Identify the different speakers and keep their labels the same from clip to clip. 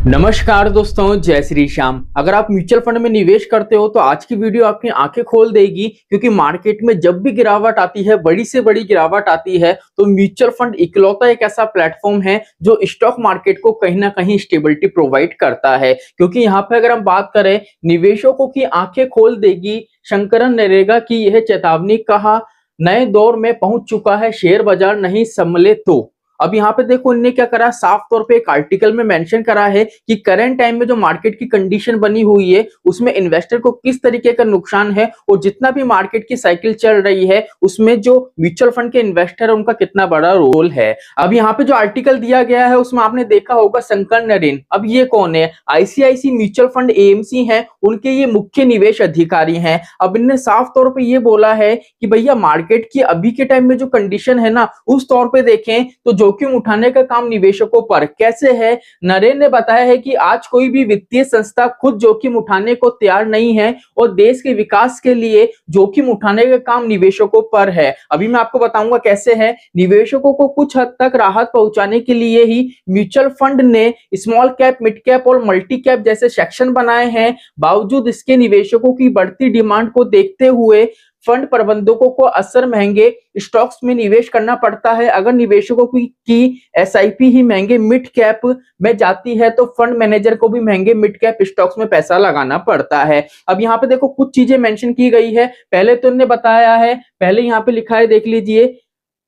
Speaker 1: नमस्कार दोस्तों, जय श्री श्याम। अगर आप म्यूचुअल फंड में निवेश करते हो तो आज की वीडियो आपकी आंखें खोल देगी, क्योंकि मार्केट में जब भी गिरावट आती है, बड़ी से बड़ी गिरावट आती है, तो म्यूचुअल फंड इकलौता एक ऐसा प्लेटफॉर्म है जो स्टॉक मार्केट को कहीं ना कहीं स्टेबिलिटी प्रोवाइड करता है। क्योंकि यहाँ पे अगर हम बात करें, निवेशकों की आंखें खोल देगी शंकरन नरेगा की यह चेतावनी। कहा, नए दौर में पहुंच चुका है शेयर बाजार, नहीं संभले तो। अब यहाँ पे देखो, इनने क्या करा, साफ तौर पे एक आर्टिकल में मेंशन करा है कि करंट टाइम में जो मार्केट की कंडीशन बनी हुई है उसमें इन्वेस्टर को किस तरीके का नुकसान है, और जितना भी मार्केट की साइकिल चल रही है उसमें जो म्यूचुअल फंड के इन्वेस्टर है उनका कितना बड़ा रोल है। अब यहाँ पे जो आर्टिकल दिया गया है उसमें आपने देखा होगा शंकर नरेन। अब ये कौन है? आईसीआईसी म्यूचुअल फंड एएमसी है, उनके ये मुख्य निवेश अधिकारी हैं। अब इनने साफ तौर पर ये बोला है कि भैया मार्केट की अभी के टाइम में जो कंडीशन है ना, उस तौर पर देखें तो जोखिम उठाने का काम निवेशकों पर कैसे है। नरेन ने बताया है कि आज कोई भी वित्तीय संस्था खुद जोखिम उठाने को तैयार नहीं है और देश के विकास के लिए जोखिम उठाने का काम निवेशकों पर है। अभी मैं आपको बताऊंगा कैसे है। निवेशकों को कुछ हद तक राहत पहुंचाने के लिए ही म्यूचुअल फंड ने स्मॉल कैप, मिड कैप और मल्टी कैप जैसे सेक्शन बनाए हैं। बावजूद इसके निवेशकों की बढ़ती डिमांड को देखते हुए फंड प्रबंधकों को अक्सर महंगे स्टॉक्स में निवेश करना पड़ता है। अगर निवेशकों की एसआईपी ही महंगे मिड कैप में जाती है तो फंड मैनेजर को भी महंगे मिड कैप स्टॉक्स में पैसा लगाना पड़ता है। अब यहाँ पे देखो कुछ चीजें मेंशन की गई है। पहले तो इन्होंने बताया है, पहले यहाँ पे लिखा है, देख लीजिए,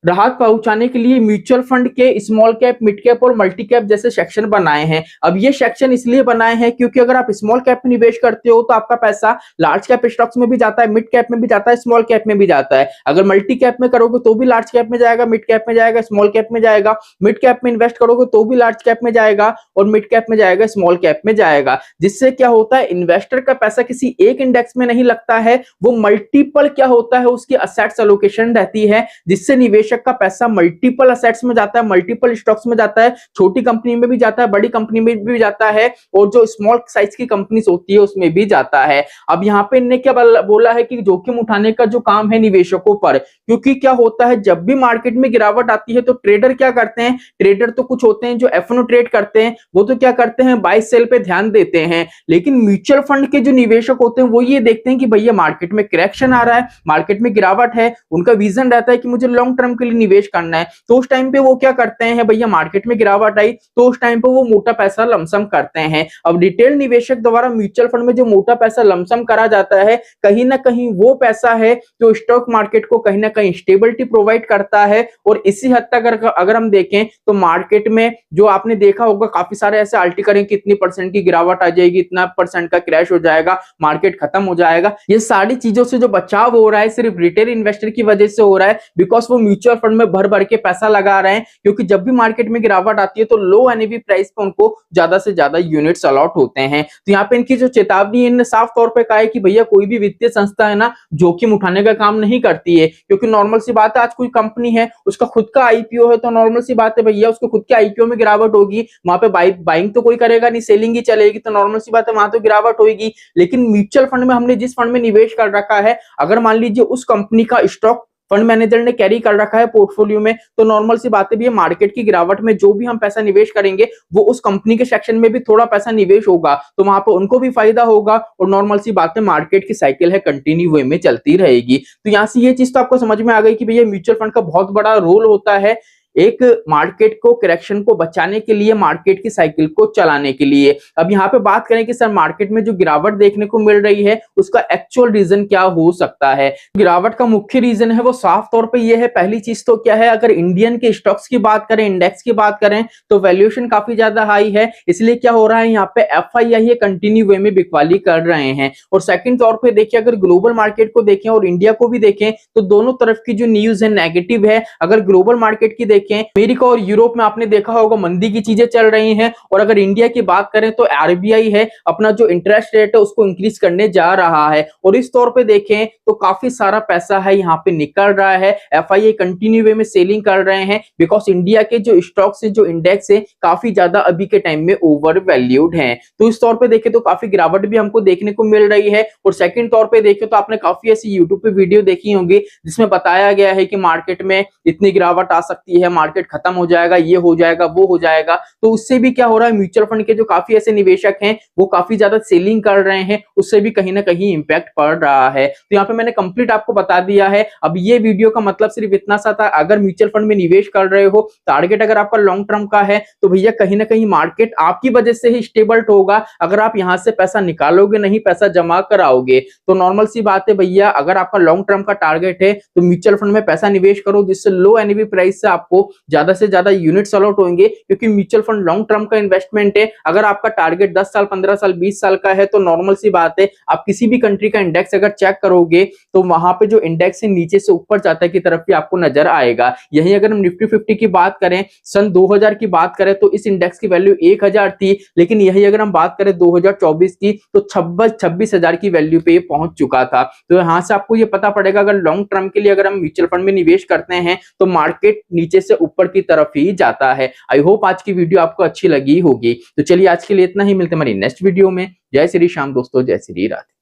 Speaker 1: राहत पहुंचाने के लिए म्यूचुअल फंड के स्मॉल कैप, मिड कैप और मल्टी कैप जैसे सेक्शन बनाए हैं। अब ये सेक्शन इसलिए बनाए हैं क्योंकि अगर आप स्मॉल कैप में निवेश करते हो तो आपका पैसा लार्ज कैप स्टॉक्स में भी जाता है, मिड कैप में भी जाता है, स्मॉल कैप में भी जाता है। अगर मल्टी कैप में करोगे तो भी लार्ज कैप में जाएगा, मिड कैप में जाएगा, स्मॉल कैप में जाएगा। मिड कैप में इन्वेस्ट करोगे तो भी लार्ज कैप में जाएगा और मिड कैप में जाएगा, स्मॉल कैप में जाएगा। जिससे क्या होता है, इन्वेस्टर का पैसा किसी एक इंडेक्स में नहीं लगता है, वो मल्टीपल क्या होता है, उसकी असेट्स एलोकेशन रहती है, जिससे निवेशक का पैसा मल्टीपल असेट्स में जाता है, मल्टीपल स्टॉक्स में जाता है। छोटी कंपनी में भी जाता है, बड़ी कंपनी में भी जाता है, और जो स्मॉल साइज की कंपनीज होती है उसमें भी जाता है। अब यहाँ पे इन्होंने क्या बोला है कि जोखिम उठाने का जो काम है निवेशकों पर, क्योंकि क्या होता है, जब भी मार्केट में गिरावट आती है तो ट्रेडर क्या करते हैं, ट्रेडर तो कुछ होते हैं जो एफएनओ ट्रेड करते हैं, वो तो क्या करते हैं, बाय सेल पे ध्यान देते हैं। लेकिन म्यूचुअल फंड के जो निवेशक होते हैं वो ये देखते हैं कि भैया मार्केट में करेक्शन आ रहा है, मार्केट में गिरावट है। उनका विजन रहता है कि मुझे लॉन्ग टर्म के लिए निवेश करना है, तो उस टाइम पे वो क्या करते हैं, भैया मार्केट में गिरावट आई तो उस टाइम पे वो मोटा पैसा लमसम करते हैं। अब रिटेल निवेशक द्वारा म्यूचुअल फंड में जो मोटा पैसा लमसम करा जाता है, कहीं ना कहीं वो पैसा है जो स्टॉक मार्केट को कहीं ना कहीं स्टेबिलिटी प्रोवाइड करता है। और इसी हद तक अगर हम देखें तो मार्केट में जो आपने देखा होगा, काफी सारे ऐसे आर्टिकल हैं कि इतनी परसेंट की गिरावट आ जाएगी, इतना परसेंट का क्रैश हो जाएगा, मार्केट खत्म हो जाएगा। ये सारी चीजों से जो बचाव हो रहा है सिर्फ रिटेल इन्वेस्टर की वजह से हो रहा है, बिकॉज वो म्यूचुअल फंड में भर भर के पैसा लगा रहे हैं। क्योंकि जब भी मार्केट में गिरावट आती है तो लो एनएवी प्राइस पे उनको ज्यादा से ज्यादा यूनिट्स अलॉट होते हैं। तो यहाँ पे इनकी जो चेतावनी है, इन्होंने साफ तौर पे कहा है कि भैया कोई भी वित्तीय संस्था है ना, जोखिम उठाने का काम नहीं करती है। क्योंकि नॉर्मल सी बात है, आज कोई कंपनी है, उसका खुद का आईपीओ है, तो नॉर्मल सी बात है भैया उसको खुद के आईपीओ में गिरावट होगी, वहां पे बाइंग तो कोई करेगा नहीं, सेलिंग ही चलेगी, तो नॉर्मल सी बात है वहां तो गिरावट होगी। लेकिन म्यूचुअल फंड में हमने जिस फंड में निवेश कर रखा है, अगर मान लीजिए उस कंपनी का स्टॉक फंड मैनेजर ने कैरी कर रखा है पोर्टफोलियो में, तो नॉर्मल सी बात है भी, मार्केट की गिरावट में जो भी हम पैसा निवेश करेंगे वो उस कंपनी के सेक्शन में भी थोड़ा पैसा निवेश होगा, तो वहां पर उनको भी फायदा होगा। और नॉर्मल सी बात है, मार्केट की साइकिल है कंटिन्यू वे में चलती रहेगी। तो यहां से ये चीज तो आपको समझ में आ गई कि भैया म्यूचुअल फंड का बहुत बड़ा रोल होता है एक मार्केट को करेक्शन को बचाने के लिए, मार्केट की साइकिल को चलाने के लिए। अब यहाँ पे बात करें कि सर मार्केट में जो गिरावट देखने को मिल रही है उसका एक्चुअल रीजन क्या हो सकता है। गिरावट का मुख्य रीजन है वो साफ तौर पे ये है, पहली चीज तो क्या है, अगर इंडियन के स्टॉक्स की बात करें, इंडेक्स की बात करें, तो वैल्यूएशन काफी ज्यादा हाई है। इसलिए क्या हो रहा है, यहाँ पे एफआईआई कंटिन्यू वे में बिकवाली कर रहे हैं। और सेकंड तौर पे देखिए, अगर ग्लोबल मार्केट को देखें और इंडिया को भी देखें तो दोनों तरफ की जो न्यूज है नेगेटिव है। अगर ग्लोबल मार्केट की देखें, अमेरिका और यूरोप में आपने देखा होगा मंदी की चीजें चल रही हैं, और अगर इंडिया की बात करें तो आरबीआई है अपना जो इंटरेस्ट रेट है उसको इंक्रीज करने जा रहा है। और इस तौर पे देखें तो काफी सारा पैसा है यहाँ पे निकल रहा है, एफआईआई कंटिन्यू वे में सेलिंग कर रहे हैं, बिकॉज इंडिया के जो स्टॉक्स है, जो इंडेक्स है, काफी ज्यादा अभी के टाइम में ओवर वैल्यूड है। तो इस तौर पे देखें तो काफी गिरावट भी हमको देखने को मिल रही है। और सेकंड तौर पे देखें तो आपने काफी ऐसी यूट्यूब पे वीडियो देखी होंगी जिसमें बताया गया है कि मार्केट में इतनी गिरावट आ सकती है, मार्केट खत्म हो जाएगा, ये हो जाएगा, वो हो जाएगा। तो उससे भी क्या हो रहा है, म्यूचुअल फंड के जो काफी ऐसे निवेशक हैं वो काफी ज्यादा सेलिंग कर रहे हैं, उससे भी कहीं ना कहीं इंपैक्ट पड़ रहा है। तो यहाँ पे मैंने कंप्लीट आपको बता दिया है। अब ये वीडियो का मतलब सिर्फ इतना सा था, अगर म्यूचुअल फंड में निवेश कर रहे हो, टारगेट अगर आपका लॉन्ग टर्म का है, तो भैया कहीं ना कहीं मार्केट आपकी वजह से ही स्टेबल होगा। अगर आप यहां से पैसा निकालोगे नहीं, पैसा जमा कराओगे, तो नॉर्मल सी बात है भैया, अगर आपका लॉन्ग टर्म का टारगेट है तो म्यूचुअल फंड में पैसा निवेश करो, जिससे लो एनएवी प्राइस से आपको ज्यादा से ज्यादा यूनिट्स अलॉट होंगे, क्योंकि म्यूचुअल फंड लॉन्ग टर्म का इन्वेस्टमेंट है। अगर आपका टारगेट 10 साल, 15 साल, 20 साल का है, तो नॉर्मल सी बात है, आप किसी भी कंट्री का इंडेक्स अगर चेक करोगे तो वहां पे जो इंडेक्स है नीचे से ऊपर जाता है की तरफ भी आपको नजर आएगा। यही अगर हम निफ्टी 50 की बात करें, सन 2000 की बात करें, तो इस इंडेक्स की वैल्यू 1000 थी, लेकिन यही अगर हम बात करें 2024 की, तो 26,000 की वैल्यू पे पहुंच चुका था। तो यहां से आपको ये पता पड़ेगा, अगर लॉन्ग टर्म के लिए अगर हम म्यूचुअल फंड में निवेश करते हैं तो मार्केट नीचे से ऊपर की तरफ ही जाता है। आई होप आज की वीडियो आपको अच्छी लगी होगी। तो चलिए आज के लिए इतना ही, मिलते हैं हमारी नेक्स्ट वीडियो में। जय श्री श्याम दोस्तों, जय श्री राधे।